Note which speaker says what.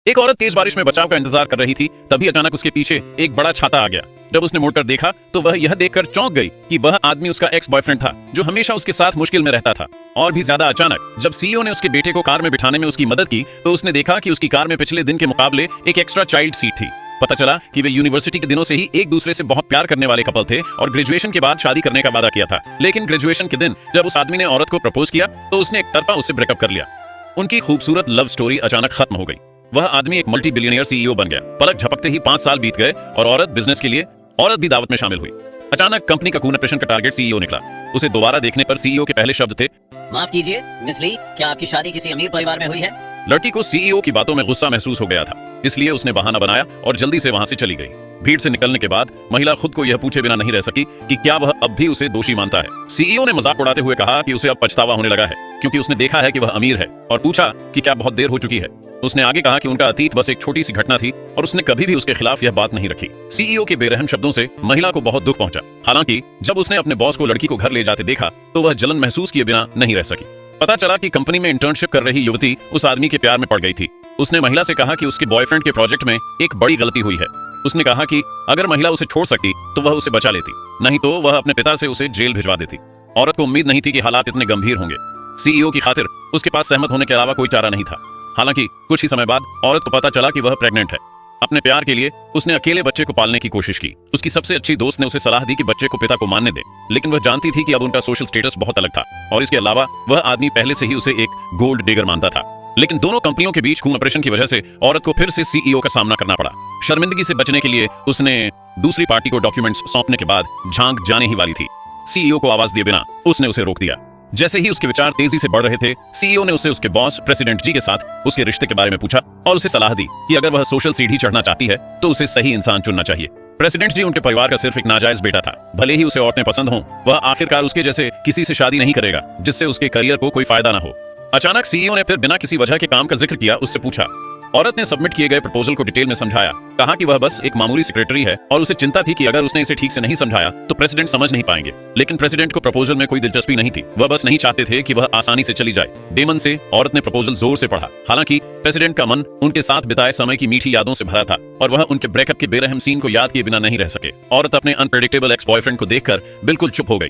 Speaker 1: एक औरत तेज बारिश में बचाव का इंतजार कर रही थी, तभी अचानक उसके पीछे एक बड़ा छाता आ गया। जब उसने मुड़कर देखा तो वह यह देखकर चौंक गई कि वह आदमी उसका एक्स बॉयफ्रेंड था, जो हमेशा उसके साथ मुश्किल में रहता था। और भी ज्यादा अचानक जब सीईओ ने उसके बेटे को कार में बिठाने में उसकी मदद की, तो उसने देखा कि उसकी कार में पिछले दिन के मुकाबले एक एक्स्ट्रा चाइल्ड सीट थी। पता चला कि वे यूनिवर्सिटी के दिनों से ही एक दूसरे से बहुत प्यार करने वाले कपल थे और ग्रेजुएशन के बाद शादी करने का वादा किया था। लेकिन ग्रेजुएशन के दिन जब उस आदमी ने औरत को प्रपोज किया तो उसने एक तरफा उससे ब्रेकअप कर लिया। उनकी खूबसूरत लव स्टोरी अचानक खत्म हो गई। वह आदमी एक मल्टी बिलियनियर सीईओ बन गया। पलक झपकते ही 5 साल बीत गए और औरत बिजनेस के लिए औरत भी दावत में शामिल हुई। अचानक कंपनी का खून ऑपरेशन का टारगेट सीईओ निकला। उसे दोबारा देखने पर सीईओ के पहले शब्द थे,
Speaker 2: माफ कीजिए मिस ली, क्या आपकी शादी किसी अमीर परिवार में हुई है?
Speaker 1: लड़की को सीईओ की बातों में गुस्सा महसूस हो गया था, इसलिए उसने बहाना बनाया और जल्दी से वहां से चली गई। भीड़ से निकलने के बाद महिला खुद को यह पूछे बिना नहीं रह सकी कि क्या वह अब भी उसे दोषी मानता है। सीईओ ने मजाक उड़ाते हुए कहा कि उसे अब पछतावा होने लगा है, क्योंकि उसने देखा है कि वह अमीर है, और पूछा कि क्या बहुत देर हो चुकी है। उसने आगे कहा कि उनका अतीत बस एक छोटी सी घटना थी और उसने कभी भी उसके खिलाफ यह बात नहीं रखी। सीईओ के बेरहम शब्दों से महिला को बहुत दुख पहुंचा। हालांकि जब उसने अपने बॉस को लड़की को घर ले जाते देखा तो वह जलन महसूस किए बिना नहीं रह सकी। पता चला कि कंपनी में इंटर्नशिप कर रही युवती उस आदमी के प्यार में पड़ गई थी। उसने महिला से कहा कि उसके बॉयफ्रेंड के प्रोजेक्ट में एक बड़ी गलती हुई है। उसने कहा कि अगर महिला उसे छोड़ सकती तो वह उसे बचा लेती, नहीं तो वह अपने पिता से उसे जेल भिजवा देती। औरत को उम्मीद नहीं थी कि हालात इतने गंभीर होंगे। सीईओ की खातिर उसके पास सहमत होने के अलावा कोई चारा नहीं था। हालांकि कुछ ही समय बाद औरत को पता चला कि वह प्रेग्नेंट है। अपने प्यार के लिए उसने अकेले बच्चे को पालने की कोशिश की। उसकी सबसे अच्छी दोस्त ने उसे सलाह दी कि बच्चे को पिता को मानने दे, लेकिन वह जानती थी कि अब उनका सोशल स्टेटस बहुत अलग था और इसके अलावा वह आदमी पहले से ही उसे एक गोल्ड डिगर मानता था। लेकिन दोनों कंपनियों के बीच खून ऑपरेशन की वजह से औरत को फिर से सीईओ का सामना करना पड़ा। शर्मिंदगी से बचने के लिए उसने दूसरी पार्टी को डॉक्यूमेंट्स सौंपने के बाद झांक जाने ही वाली थी। सीईओ को आवाज दिए बिना उसने उसे रोक दिया। जैसे ही उसके विचार तेजी से बढ़ रहे थे, सीईओ ने उससे उसके बॉस प्रेसिडेंट जी के साथ उसके रिश्ते के बारे में पूछा और उसे सलाह दी कि अगर वह सोशल सीढ़ी चढ़ना चाहती है तो उसे सही इंसान चुनना चाहिए। प्रेसिडेंट जी उनके परिवार का सिर्फ एक नाजायज बेटा था। भले ही उसे औरतें पसंद हों, वह आखिरकार उसके जैसे किसी से शादी नहीं करेगा जिससे उसके करियर को कोई फायदा ना हो। अचानक सीईओ ने फिर बिना किसी वजह के काम का जिक्र किया उससे पूछा। औरत ने सबमिट किए गए प्रपोजल को डिटेल में समझाया। कहा कि वह बस एक मामूली सेक्रेटरी है और उसे चिंता थी कि अगर उसने इसे ठीक से नहीं समझाया तो प्रेसिडेंट समझ नहीं पाएंगे। लेकिन प्रेसिडेंट को प्रपोजल में कोई दिलचस्पी नहीं थी। वह बस नहीं चाहते थे कि वह आसानी से चली जाए। बेमन से औरत ने प्रपोजल जोर से पढ़ा। हालांकि प्रेसिडेंट का मन उनके साथ बिताए समय की मीठी यादों से भरा था और वह उनके ब्रेकअप के बेरहम सीन को याद किए बिना नहीं रह सके। औरत अपने अनप्रेडिक्टेबल एक्स बॉयफ्रेंड को देखकर बिल्कुल चुप हो गई।